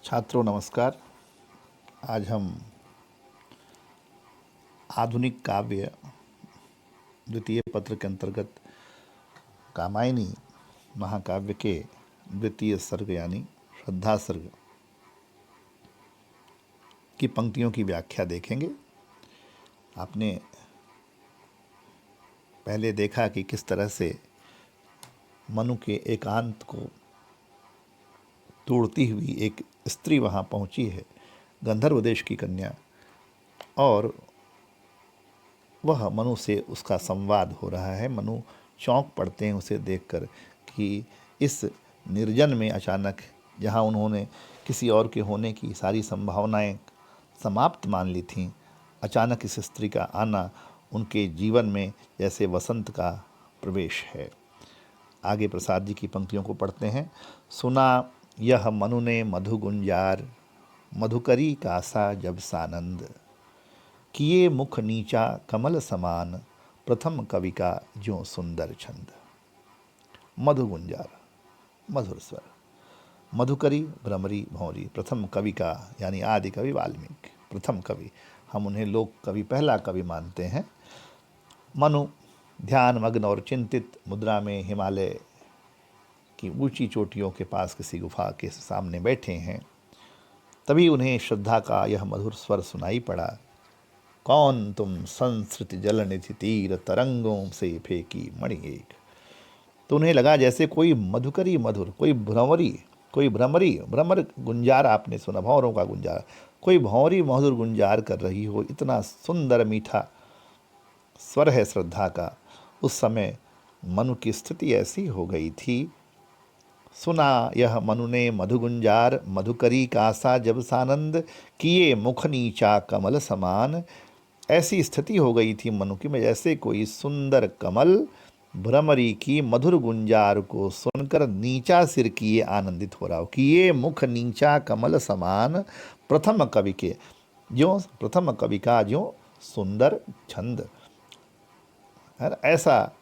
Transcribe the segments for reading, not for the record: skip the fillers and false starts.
छात्रों नमस्कार। आज हम आधुनिक काव्य द्वितीय पत्र के अंतर्गत कामायनी महाकाव्य के द्वितीय सर्ग यानी श्रद्धा सर्ग की पंक्तियों की व्याख्या देखेंगे। आपने पहले देखा कि किस तरह से मनु के एकांत को तोड़ती हुई एक स्त्री वहाँ पहुँची है, गंधर्व देश की कन्या, और वह मनु से उसका संवाद हो रहा है। मनु चौंक पड़ते हैं उसे देखकर कि इस निर्जन में अचानक, जहाँ उन्होंने किसी और के होने की सारी संभावनाएं समाप्त मान ली थीं, अचानक इस स्त्री का आना उनके जीवन में जैसे वसंत का प्रवेश है। आगे प्रसाद जी की पंक्तियों को पढ़ते हैं। सुना यह मनु ने मधु गुंजार, मधुकरी कासा जब सानंद, किए मुख नीचा कमल समान, प्रथम कवि का ज्यों सुंदर छंद। मधु गुंजार मधुर स्वर, मधुकरी भ्रमरी भौरी, प्रथम कवि का यानी आदि कवि वाल्मीकि, प्रथम कवि, हम उन्हें लोक कवि पहला कवि मानते हैं। मनु ध्यान मग्न और चिंतित मुद्रा में हिमालय की ऊंची चोटियों के पास किसी गुफा के सामने बैठे हैं। तभी उन्हें श्रद्धा का यह मधुर स्वर सुनाई पड़ा। कौन तुम संस्कृत जल निधि तीर, तरंगों से फेंकी मणि एक। तो उन्हें लगा जैसे कोई मधुकरी मधुर, कोई भ्रमरी, भ्रमर गुंजार आपने सुना, भंवरों का गुंजार, कोई भंवरी मधुर गुंजार कर रही हो। इतना सुंदर मीठा स्वर है श्रद्धा का। उस समय मनु की स्थिति ऐसी हो गई थी। सुना यह मनु ने मधु गुंजार, मधुकरी कासा जब सानंद, किए मुख नीचा कमल समान। ऐसी स्थिति हो गई थी मनु की में जैसे कोई सुंदर कमल भ्रमरी की मधुर गुंजार को सुनकर नीचा सिर किए आनंदित हो रहा हो। किए मुख नीचा कमल समान, प्रथम कवि के ज्यों, प्रथम कवि का ज्यों सुंदर छंद। ऐसा,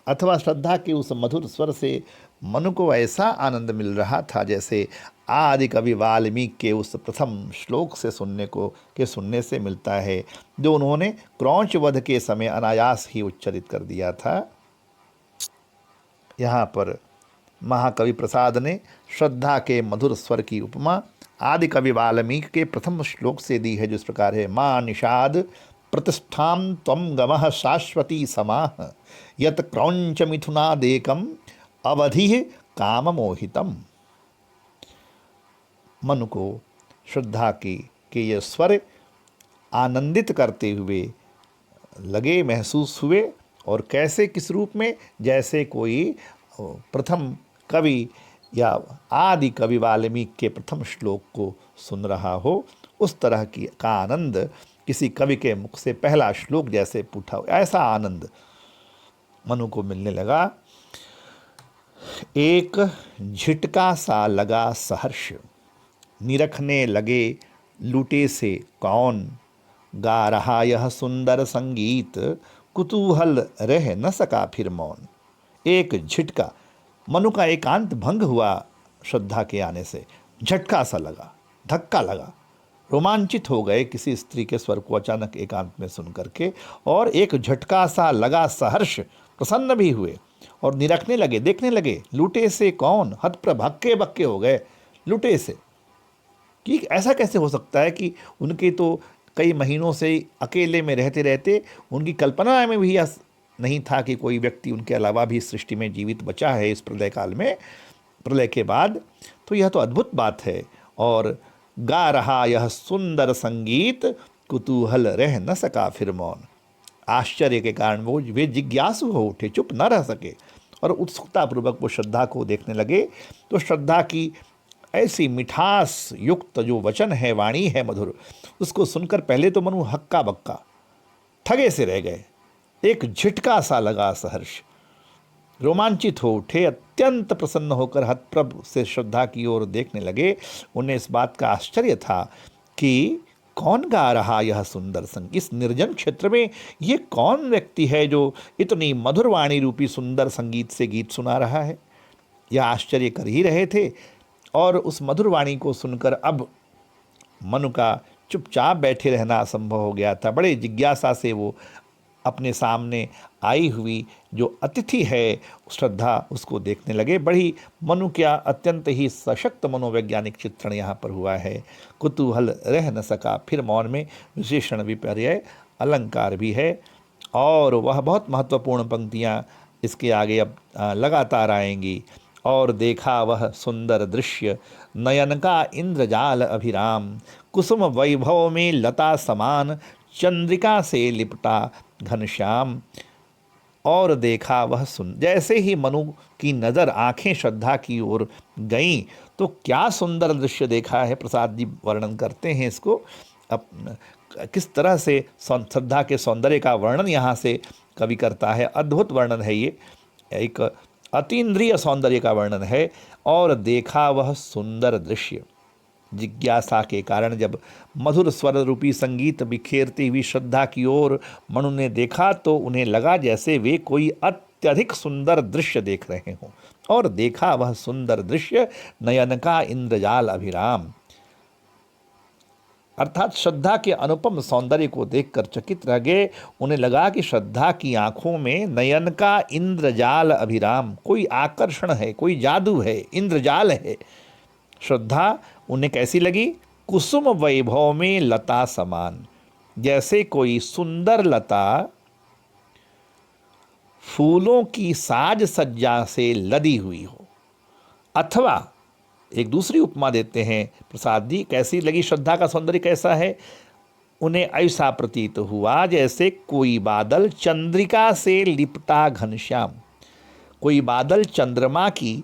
अथवा श्रद्धा के उस मधुर स्वर से मनु को ऐसा आनंद मिल रहा था जैसे आदि कवि वाल्मीकि के उस प्रथम श्लोक से सुनने से मिलता है, जो उन्होंने क्रौंच वध के समय अनायास ही उच्चारित कर दिया था। यहाँ पर महाकवि प्रसाद ने श्रद्धा के मधुर स्वर की उपमा आदि कवि वाल्मीकि के प्रथम श्लोक से दी है, जो इस प्रकार है। माँ निषाद प्रतिष्ठां त्वं गमः शाश्वती समाह, यत क्रौंच मिथुनादेकम अवधि काम मोहितम। मनु को श्रद्धा के ये स्वर आनंदित करते हुए लगे, महसूस हुए, और कैसे, किस रूप में, जैसे कोई प्रथम कवि या आदि कवि वाल्मीकि के प्रथम श्लोक को सुन रहा हो, उस तरह का आनंद किसी कवि के मुख से पहला श्लोक जैसे पूछा हो, ऐसा आनंद मनु को मिलने लगा। एक झिटका सा लगा सहर्ष, निरखने लगे लूटे से कौन, गा रहा यह सुंदर संगीत, कुतूहल रह न सका फिर मौन। एक झिटका, मनु का एकांत भंग हुआ श्रद्धा के आने से, झटका सा लगा, धक्का लगा, रोमांचित हो गए किसी स्त्री के स्वर को अचानक एकांत में सुन करके, और एक झटका सा लगा सहर्ष, प्रसन्न भी हुए और निरखने लगे, देखने लगे। लूटे से कौन, हतप्रभ, हक्के बक्के हो गए लूटे से, कि ऐसा कैसे हो सकता है कि उनके तो कई महीनों से अकेले में रहते रहते उनकी कल्पना में भी नहीं था कि कोई व्यक्ति उनके अलावा भी सृष्टि में जीवित बचा है इस प्रलय काल में, प्रलय के बाद। तो यह तो अद्भुत बात है। और गा रहा यह सुंदर संगीत, कुतूहल रह न सका फिर मौन। आश्चर्य के कारण वे जिज्ञासु हो उठे, चुप न रह सके, और उत्सुकतापूर्वक वो श्रद्धा को देखने लगे। तो श्रद्धा की ऐसी मिठास युक्त जो वचन है, वाणी है मधुर, उसको सुनकर पहले तो मनु हक्का बक्का, ठगे से रह गए। एक झिटका सा लगा सहर्ष, रोमांचित हो उठे, अत्यंत प्रसन्न होकर हतप्रभ से श्रद्धा की ओर देखने लगे। उन्हें इस बात का आश्चर्य था कि कौन गा रहा यह सुंदर संगीत, इस निर्जन क्षेत्र में ये कौन व्यक्ति है जो इतनी मधुर वाणी रूपी सुंदर संगीत से गीत सुना रहा है। यह आश्चर्य कर ही रहे थे, और उस मधुर वाणी को सुनकर अब मनु का चुपचाप बैठे रहना असंभव हो गया था। बड़े जिज्ञासा से वो अपने सामने आई हुई जो अतिथि है श्रद्धा उसको देखने लगे। बड़ी मनु क्या अत्यंत ही सशक्त मनोवैज्ञानिक चित्रण यहाँ पर हुआ है। कुतूहल रह न सका, फिर मौन में विशेषण विपर्यय अलंकार भी है। और वह बहुत महत्वपूर्ण पंक्तियाँ इसके आगे अब लगातार आएंगी। और देखा वह सुंदर दृश्य नयन का इंद्रजाल अभिराम, कुसुम वैभव में लता समान चंद्रिका से लिपटा घनश्याम। और देखा वह सुन, जैसे ही मनु की नज़र आंखें श्रद्धा की ओर गईं तो क्या सुंदर दृश्य देखा है। प्रसाद जी वर्णन करते हैं इसको, अब किस तरह से श्रद्धा के सौंदर्य का वर्णन यहाँ से कवि करता है। अद्भुत वर्णन है ये, एक अतीन्द्रिय सौंदर्य का वर्णन है। और देखा वह सुंदर दृश्य, जिज्ञासा के कारण जब मधुर स्वर रूपी संगीत बिखेरती हुई श्रद्धा की ओर मनु ने देखा तो उन्हें लगा जैसे वे कोई अत्यधिक सुंदर दृश्य देख रहे हों। और देखा वह सुंदर दृश्य नयन का इंद्रजाल अभिराम, अर्थात श्रद्धा के अनुपम सौंदर्य को देखकर चकित रह गए। उन्हें लगा कि श्रद्धा की आंखों में नयन का इंद्रजाल अभिराम, कोई आकर्षण है, कोई जादू है, इंद्रजाल है। श्रद्धा उन्हें कैसी लगी? कुसुम वैभव में लता समान, जैसे कोई सुंदर लता फूलों की साज सज्जा से लदी हुई हो। अथवा एक दूसरी उपमा देते हैं प्रसाद जी, कैसी लगी श्रद्धा का सौंदर्य कैसा है? उन्हें ऐसा प्रतीत हुआ जैसे कोई बादल चंद्रिका से लिपटा घनश्याम, कोई बादल चंद्रमा की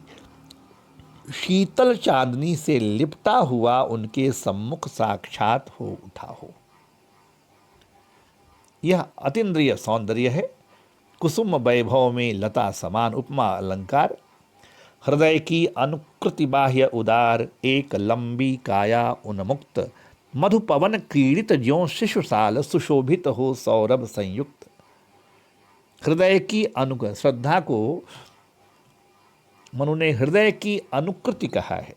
शीतल चांदनी से लिपटा हुआ उनके सम्मुख साक्षात हो उठा हो। यह अतीन्द्रिय सौंदर्य है। कुसुम वैभव में लता समान, उपमा अलंकार। हृदय की अनुकृति बाह्य उदार, एक लंबी काया उन्मुक्त, मधुपवन क्रीडित ज्यों शिशुशाल, सुशोभित हो सौरभ संयुक्त। हृदय की श्रद्धा को मनु ने हृदय की अनुकृति कहा है।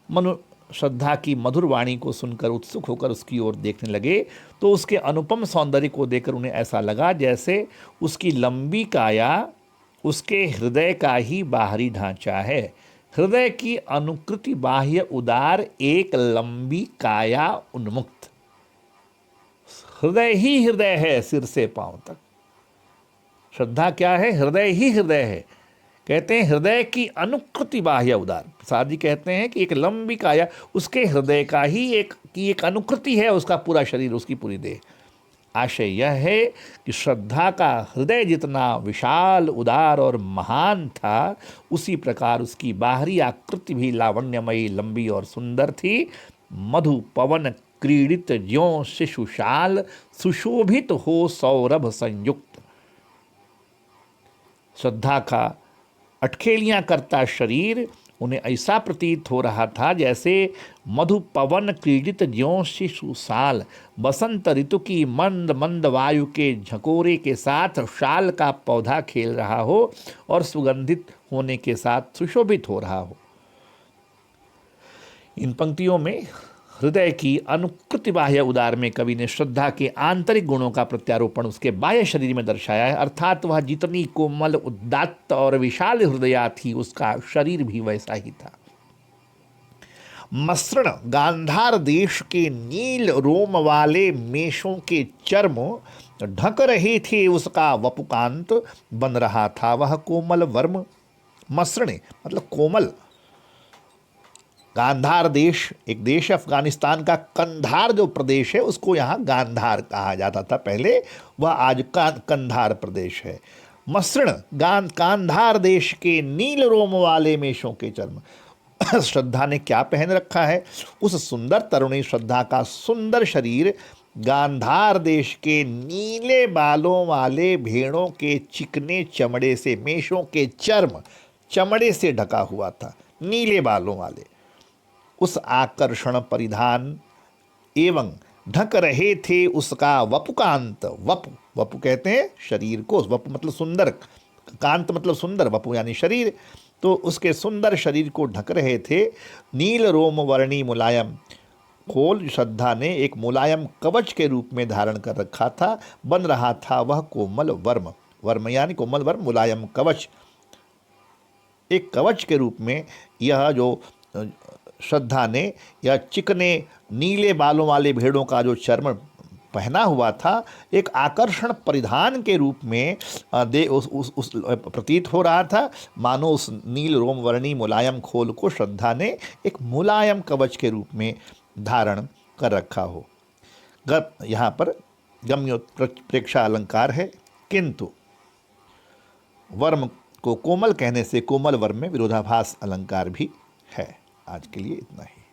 मनु श्रद्धा की मधुर वाणी को सुनकर उत्सुक होकर उसकी ओर देखने लगे तो उसके अनुपम सौंदर्य को देखकर उन्हें ऐसा लगा जैसे उसकी लंबी काया उसके हृदय का ही बाहरी ढांचा है। हृदय की अनुकृति बाह्य उदार, एक लंबी काया उन्मुक्त। हृदय ही हृदय है सिर से पांव तक। श्रद्धा क्या है? हृदय ही हृदय है। कहते हैं हृदय की अनुकृति बाह्य उदार। प्रसाद जी कहते हैं कि एक लंबी काया उसके हृदय का ही एक अनुकृति है, उसका पूरा शरीर, उसकी पूरी देह। आशय यह है कि श्रद्धा का हृदय जितना विशाल, उदार और महान था, उसी प्रकार उसकी बाहरी आकृति भी लावण्यमयी, लंबी और सुंदर थी। मधु पवन क्रीडित ज्यों शिशुशाल, सुशोभित हो सौरभ संयुक्त। श्रद्धा का अटखेलियाँ करता शरीर उन्हें ऐसा प्रतीत हो रहा था जैसे मधु पवन क्रीडित ज्यों शिशुशाल, बसंत ऋतु की मंद मंद वायु के झकोरे के साथ शाल का पौधा खेल रहा हो और सुगंधित होने के साथ सुशोभित हो रहा हो। इन पंक्तियों में हृदय की अनुकृति बाह्य उदार में कवि ने श्रद्धा के आंतरिक गुणों का प्रत्यारोपण उसके बाह्य शरीर में दर्शाया है। अर्थात वह जितनी कोमल, उदात्त और विशाल हृदया थी, उसका शरीर भी वैसा ही था। मसृण गांधार देश के नील रोम वाले मेषों के चर्म ढक रहे थे, उसका वपुकांत बन रहा था वह कोमल वर्म। मसृण मतलब कोमल। गांधार देश एक देश है, अफगानिस्तान का कंधार जो प्रदेश है उसको यहाँ गांधार कहा जाता था पहले, वह आज कंधार प्रदेश है। मसृण गांधार देश के नील रोम वाले मेषों के चर्म। श्रद्धा ने क्या पहन रखा है? उस सुंदर तरुणी श्रद्धा का सुंदर शरीर गांधार देश के नीले बालों वाले भेड़ों के चिकने चमड़े से, मेषों के चमड़े से ढका हुआ था, नीले बालों वाले। उस आकर्षण परिधान एवं ढक रहे थे उसका वपुकांत। वपु कहते हैं शरीर को, वपु मतलब सुंदर, कांत मतलब सुंदर, वपु यानी शरीर। तो उसके सुंदर शरीर को ढक रहे थे नील रोम वर्णी मुलायम खोल। श्रद्धा ने एक मुलायम कवच के रूप में धारण कर रखा था। बन रहा था वह कोमल वर्म, वर्म यानी कोमल वर्म, मुलायम कवच। एक कवच के रूप में यह जो श्रद्धा ने यह चिकने नीले बालों वाले भेड़ों का जो चर्म पहना हुआ था, एक आकर्षण परिधान के रूप में दे उस प्रतीत हो रहा था, मानो उस नील रोमवर्णी मुलायम खोल को श्रद्धा ने एक मुलायम कवच के रूप में धारण कर रखा हो। यहाँ पर गम्योत्प्रेक्षा अलंकार है, किंतु वर्म को कोमल कहने से कोमल वर्म में विरोधाभास अलंकार भी है। आज के लिए इतना ही।